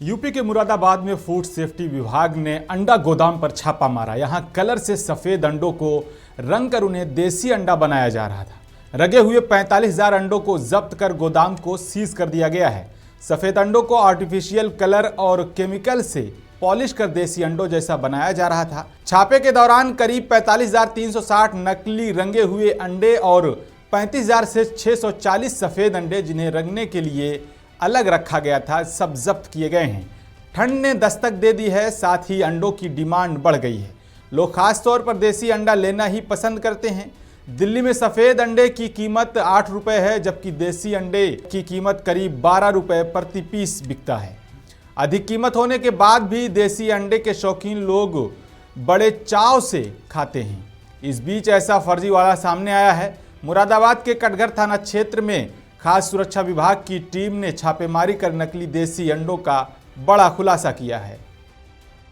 UP के मुरादाबाद में food safety विभाग ने अंडा गोदाम पर छापा मारा। यहां कलर से सफेद अंडों को रंग कर उन्हें देसी अंडा बनाया जा रहा था। रगे हुए 45,000 अंडों को जब्त कर गोदाम को सीज कर दिया गया है। सफेद अंडों को आर्टिफिशियल कलर और केमिकल से पॉलिश कर देसी अंडों जैसा बनाया जा रहा था। छापे के दौरान करीब 45,360 नकली रंगे हुए अंडे और 35,000 से 640 सफेद अंडे, जिन्हें रंगने के लिए अलग रखा गया था, सब जब्त किए गए हैं। ठंड ने दस्तक दे दी है, साथ ही अंडों की डिमांड बढ़ गई है। लोग खास तौर पर देसी अंडा लेना ही पसंद करते हैं। दिल्ली में सफेद अंडे की कीमत 8 रुपए है, जबकि देसी अंडे की कीमत करीब 12 रुपए प्रति पीस बिकता है। अधिक कीमत होने के बाद भी देसी अंडे के शौकीन लोग बड़े चाव से खाते हैं। इस बीच ऐसा फर्जीवाड़ा सामने आया है। मुरादाबाद के कटघर थाना क्षेत्र में खास सुरक्षा विभाग की टीम ने छापेमारी कर नकली देसी अंडों का बड़ा खुलासा किया है।